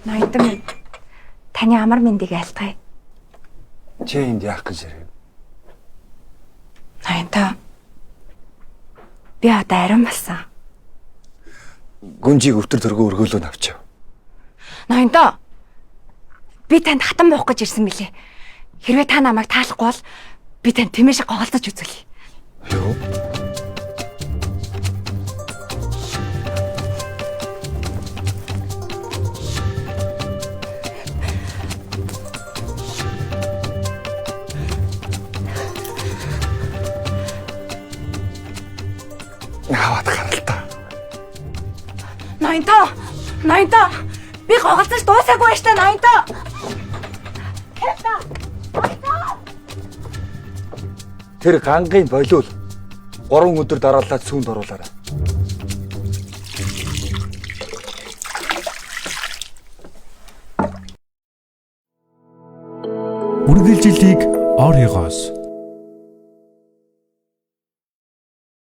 Ноёдон минь таны амар мэндийг айлтгая. Чи энд яах гэж ирв? Ноёдон. Би одоо арим болсон. Гүнжийг өвтөр төргөө өргөөлөө авчив. Ноёдон. Би танд хатан буух гэж ирсэн мөлий. Хэрвээ та намайг таалахгүй бол би танд тэмээшээ гоголдож үзүүлье. Юу? Аваад гаралтай. Ноёдон. Би гоголцож дуусаагүй штэ ноёдон. Тэр гангийн болиул 3 өдөр дараалаад сүүнд оруулаарай. Үргэлжилтийг оройгоос